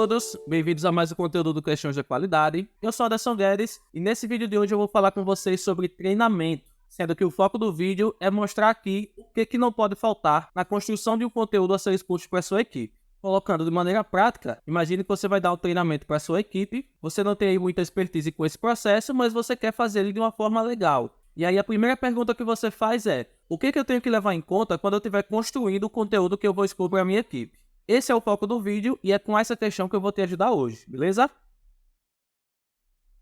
todos, bem-vindos a mais um conteúdo do Questões da Qualidade. Eu sou Anderson Guedes e nesse vídeo de hoje eu vou falar com vocês sobre treinamento, sendo que o foco do vídeo é mostrar aqui o que não pode faltar na construção de um conteúdo a ser exposto para a sua equipe. Colocando de maneira prática, imagine que você vai dar um treinamento para a sua equipe, você não tem aí muita expertise com esse processo, mas você quer fazer ele de uma forma legal. E aí a primeira pergunta que você faz é, o que eu tenho que levar em conta quando eu estiver construindo o conteúdo que eu vou expor para a minha equipe? Esse é o foco do vídeo e é com essa questão que eu vou te ajudar hoje, beleza?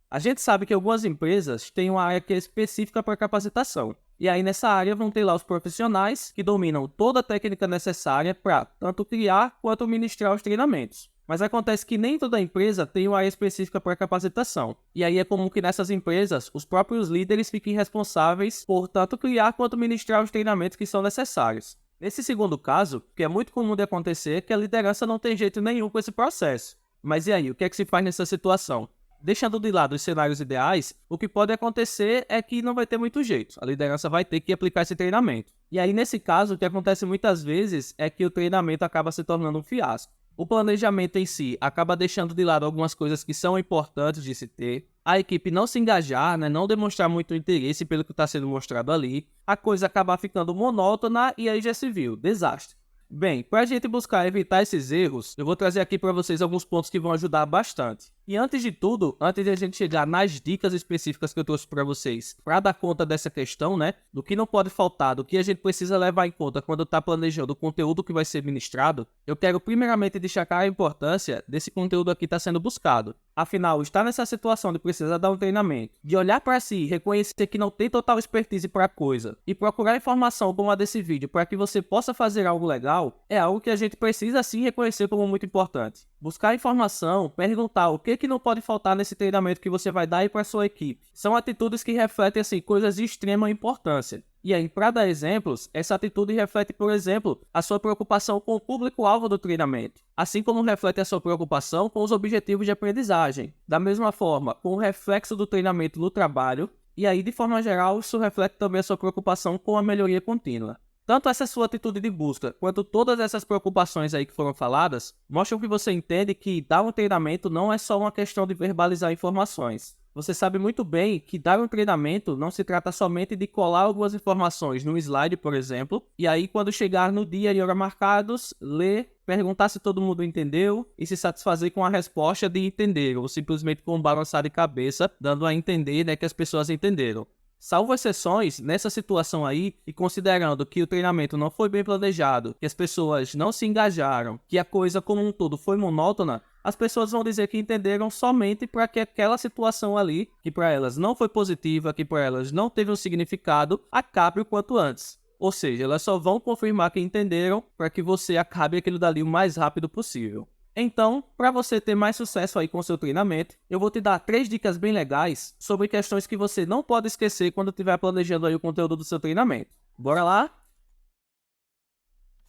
A gente sabe que algumas empresas têm uma área que é específica para capacitação. E aí nessa área vão ter lá os profissionais que dominam toda a técnica necessária para tanto criar quanto ministrar os treinamentos. Mas acontece que nem toda empresa tem uma área específica para capacitação. E aí é comum que nessas empresas os próprios líderes fiquem responsáveis por tanto criar quanto ministrar os treinamentos que são necessários. Nesse segundo caso, que é muito comum de acontecer, é que a liderança não tem jeito nenhum com esse processo. Mas e aí, o que é que se faz nessa situação? Deixando de lado os cenários ideais, o que pode acontecer é que não vai ter muito jeito. A liderança vai ter que aplicar esse treinamento. E aí, nesse caso, o que acontece muitas vezes é que o treinamento acaba se tornando um fiasco. O planejamento em si acaba deixando de lado algumas coisas que são importantes de se ter. A equipe não se engajar, não demonstrar muito interesse pelo que está sendo mostrado ali. A coisa acabar ficando monótona e aí já se viu. Desastre. Bem, para a gente buscar evitar esses erros, eu vou trazer aqui para vocês alguns pontos que vão ajudar bastante. E antes de tudo, antes de a gente chegar nas dicas específicas que eu trouxe para vocês, para dar conta dessa questão, do que não pode faltar, do que a gente precisa levar em conta quando está planejando o conteúdo que vai ser ministrado, eu quero primeiramente destacar a importância desse conteúdo aqui estar sendo buscado. Afinal, estar nessa situação de precisar dar um treinamento, de olhar para si, reconhecer que não tem total expertise para a coisa e procurar informação como a desse vídeo para que você possa fazer algo legal, é algo que a gente precisa sim reconhecer como muito importante. Buscar informação, perguntar o que não pode faltar nesse treinamento que você vai dar aí para sua equipe. São atitudes que refletem coisas de extrema importância. E aí, para dar exemplos, essa atitude reflete, por exemplo, a sua preocupação com o público-alvo do treinamento, assim como reflete a sua preocupação com os objetivos de aprendizagem. Da mesma forma, com o reflexo do treinamento no trabalho, e aí, de forma geral, isso reflete também a sua preocupação com a melhoria contínua. Tanto essa sua atitude de busca, quanto todas essas preocupações aí que foram faladas, mostram que você entende que dar um treinamento não é só uma questão de verbalizar informações. Você sabe muito bem que dar um treinamento não se trata somente de colar algumas informações num slide, por exemplo, e aí quando chegar no dia e hora marcados, ler, perguntar se todo mundo entendeu e se satisfazer com a resposta de entender, ou simplesmente com um balançar de cabeça, dando a entender que as pessoas entenderam. Salvo exceções, nessa situação aí, e considerando que o treinamento não foi bem planejado, que as pessoas não se engajaram, que a coisa como um todo foi monótona, as pessoas vão dizer que entenderam somente para que aquela situação ali, que para elas não foi positiva, que para elas não teve um significado, acabe o quanto antes. Ou seja, elas só vão confirmar que entenderam para que você acabe aquilo dali o mais rápido possível. Então, para você ter mais sucesso aí com o seu treinamento, eu vou te dar 3 dicas bem legais sobre questões que você não pode esquecer quando estiver planejando aí o conteúdo do seu treinamento. Bora lá?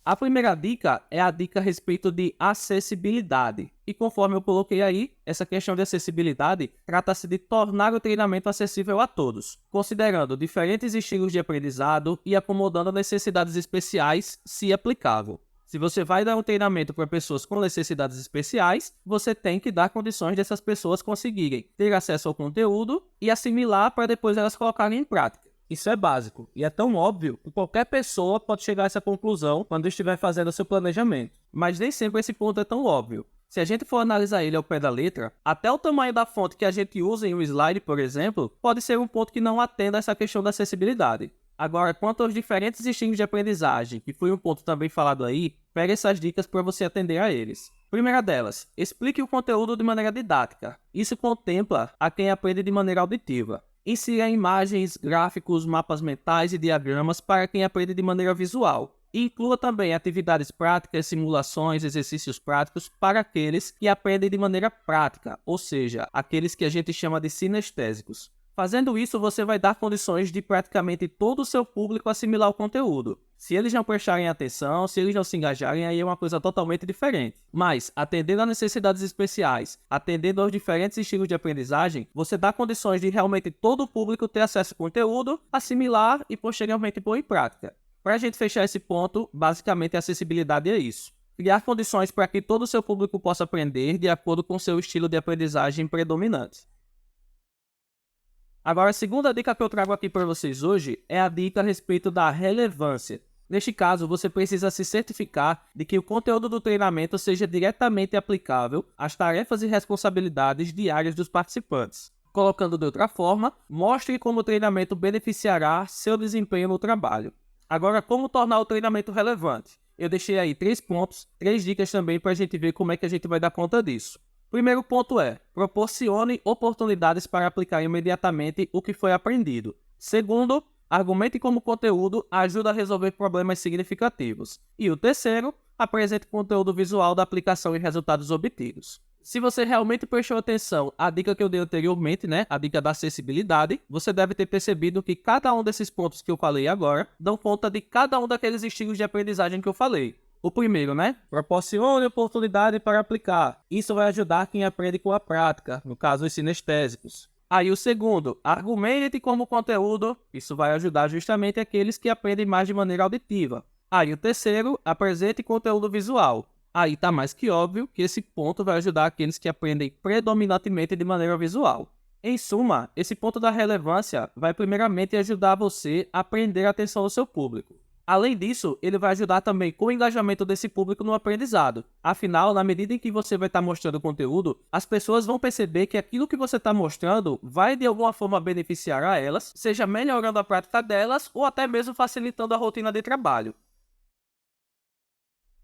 A primeira dica é a dica a respeito de acessibilidade. E conforme eu coloquei aí, essa questão de acessibilidade trata-se de tornar o treinamento acessível a todos, considerando diferentes estilos de aprendizado e acomodando necessidades especiais, se aplicável. Se você vai dar um treinamento para pessoas com necessidades especiais, você tem que dar condições dessas pessoas conseguirem ter acesso ao conteúdo e assimilar para depois elas colocarem em prática. Isso é básico e é tão óbvio que qualquer pessoa pode chegar a essa conclusão quando estiver fazendo o seu planejamento. Mas nem sempre esse ponto é tão óbvio. Se a gente for analisar ele ao pé da letra, até o tamanho da fonte que a gente usa em um slide, por exemplo, pode ser um ponto que não atenda a essa questão da acessibilidade. Agora, quanto aos diferentes estilos de aprendizagem, que foi um ponto também falado aí, pegue essas dicas para você atender a eles. Primeira delas, explique o conteúdo de maneira didática. Isso contempla a quem aprende de maneira auditiva. Insira imagens, gráficos, mapas mentais e diagramas para quem aprende de maneira visual. E inclua também atividades práticas, simulações, exercícios práticos para aqueles que aprendem de maneira prática, ou seja, aqueles que a gente chama de sinestésicos. Fazendo isso, você vai dar condições de praticamente todo o seu público assimilar o conteúdo. Se eles não prestarem atenção, se eles não se engajarem, aí é uma coisa totalmente diferente. Mas, atendendo a necessidades especiais, atendendo aos diferentes estilos de aprendizagem, você dá condições de realmente todo o público ter acesso ao conteúdo, assimilar e posteriormente pôr em prática. Para a gente fechar esse ponto, basicamente a acessibilidade é isso. criar condições para que todo o seu público possa aprender de acordo com seu estilo de aprendizagem predominante. Agora, a segunda dica que eu trago aqui para vocês hoje é a dica a respeito da relevância. Neste caso, você precisa se certificar de que o conteúdo do treinamento seja diretamente aplicável às tarefas e responsabilidades diárias dos participantes. Colocando de outra forma, mostre como o treinamento beneficiará seu desempenho no trabalho. Agora, como tornar o treinamento relevante? Eu deixei aí 3 pontos, 3 dicas também para a gente ver como é que a gente vai dar conta disso. Primeiro ponto é, proporcione oportunidades para aplicar imediatamente o que foi aprendido. Segundo, argumente como conteúdo ajuda a resolver problemas significativos. E o terceiro, apresente conteúdo visual da aplicação e resultados obtidos. Se você realmente prestou atenção à dica que eu dei anteriormente, a dica da acessibilidade, você deve ter percebido que cada um desses pontos que eu falei agora dão conta de cada um daqueles estilos de aprendizagem que eu falei. O primeiro, proporcione oportunidade para aplicar. Isso vai ajudar quem aprende com a prática, no caso os sinestésicos. Aí o segundo, argumente como conteúdo. Isso vai ajudar justamente aqueles que aprendem mais de maneira auditiva. Aí o terceiro, apresente conteúdo visual. Aí está mais que óbvio que esse ponto vai ajudar aqueles que aprendem predominantemente de maneira visual. Em suma, esse ponto da relevância vai primeiramente ajudar você a prender a atenção do seu público. Além disso, ele vai ajudar também com o engajamento desse público no aprendizado. Afinal, na medida em que você vai estar mostrando conteúdo, as pessoas vão perceber que aquilo que você está mostrando vai de alguma forma beneficiar a elas, seja melhorando a prática delas ou até mesmo facilitando a rotina de trabalho.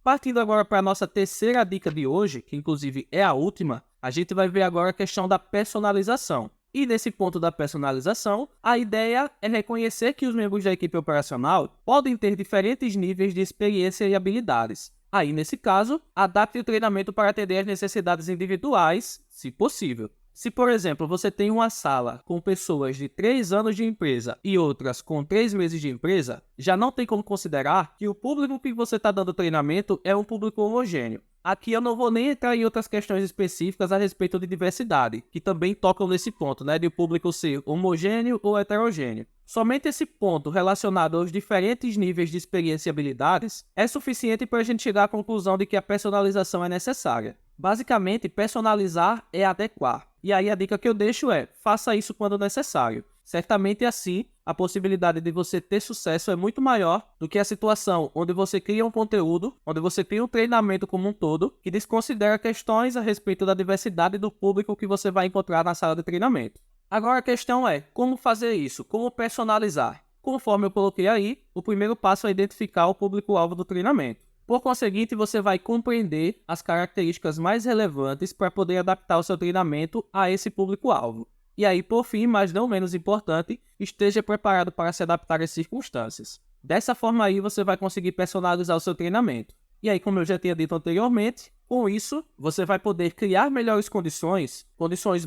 Partindo agora para a nossa terceira dica de hoje, que inclusive é a última, a gente vai ver agora a questão da personalização. E nesse ponto da personalização, a ideia é reconhecer que os membros da equipe operacional podem ter diferentes níveis de experiência e habilidades. Aí, nesse caso, adapte o treinamento para atender às necessidades individuais, se possível. Se, por exemplo, você tem uma sala com pessoas de 3 anos de empresa e outras com 3 meses de empresa, já não tem como considerar que o público que você está dando treinamento é um público homogêneo. Aqui eu não vou nem entrar em outras questões específicas a respeito de diversidade, que também tocam nesse ponto, de o público ser homogêneo ou heterogêneo. Somente esse ponto relacionado aos diferentes níveis de experiência e habilidades é suficiente para a gente chegar à conclusão de que a personalização é necessária. Basicamente, personalizar é adequar. E aí a dica que eu deixo é, faça isso quando necessário. Certamente assim, a possibilidade de você ter sucesso é muito maior do que a situação onde você cria um conteúdo, onde você cria um treinamento como um todo, que desconsidera questões a respeito da diversidade do público que você vai encontrar na sala de treinamento. Agora a questão é, como fazer isso? Como personalizar? Conforme eu coloquei aí, o primeiro passo é identificar o público-alvo do treinamento. Por conseguinte, você vai compreender as características mais relevantes para poder adaptar o seu treinamento a esse público-alvo. E aí, por fim, mas não menos importante, esteja preparado para se adaptar às circunstâncias. Dessa forma aí, você vai conseguir personalizar o seu treinamento. E aí, como eu já tinha dito anteriormente, com isso, você vai poder criar melhores condições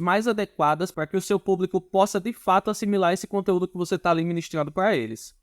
mais adequadas para que o seu público possa de fato assimilar esse conteúdo que você está ali ministrando para eles.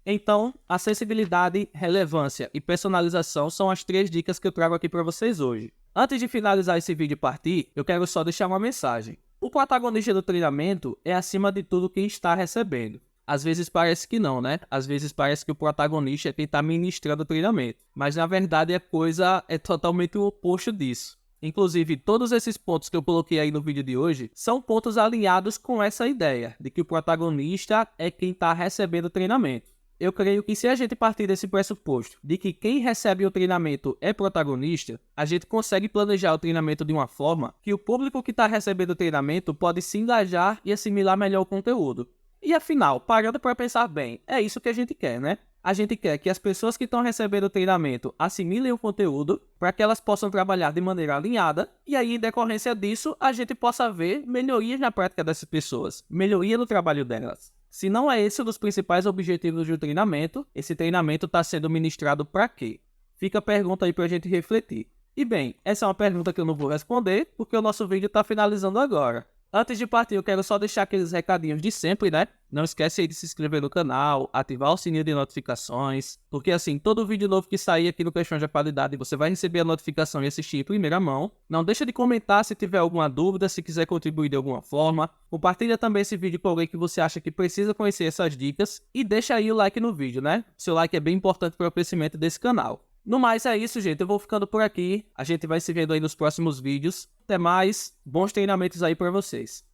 Então, acessibilidade, relevância e personalização são as 3 dicas que eu trago aqui para vocês hoje. Antes de finalizar esse vídeo e partir, eu quero só deixar uma mensagem. O protagonista do treinamento é acima de tudo quem está recebendo. Às vezes parece que não, Às vezes parece que o protagonista é quem está ministrando o treinamento. Mas na verdade a coisa é totalmente o oposto disso. Inclusive, todos esses pontos que eu coloquei aí no vídeo de hoje são pontos alinhados com essa ideia de que o protagonista é quem está recebendo o treinamento. Eu creio que se a gente partir desse pressuposto de que quem recebe o treinamento é protagonista, a gente consegue planejar o treinamento de uma forma que o público que está recebendo o treinamento pode se engajar e assimilar melhor o conteúdo. E afinal, parando para pensar bem, é isso que a gente quer, A gente quer que as pessoas que estão recebendo o treinamento assimilem o conteúdo para que elas possam trabalhar de maneira alinhada e aí, em decorrência disso, a gente possa ver melhorias na prática dessas pessoas, melhoria no trabalho delas. Se não é esse um dos principais objetivos do treinamento, esse treinamento está sendo ministrado para quê? Fica a pergunta aí para a gente refletir. E bem, essa é uma pergunta que eu não vou responder, porque o nosso vídeo está finalizando agora. Antes de partir, eu quero só deixar aqueles recadinhos de sempre, Não esquece aí de se inscrever no canal, ativar o sininho de notificações, porque assim, todo vídeo novo que sair aqui no Questões da Qualidade, você vai receber a notificação e assistir em primeira mão. Não deixa de comentar se tiver alguma dúvida, se quiser contribuir de alguma forma. Compartilha também esse vídeo com alguém que você acha que precisa conhecer essas dicas e deixa aí o like no vídeo, Seu like é bem importante para o crescimento desse canal. No mais é isso, gente. Eu vou ficando por aqui. A gente vai se vendo aí nos próximos vídeos. Até mais. Bons treinamentos aí para vocês.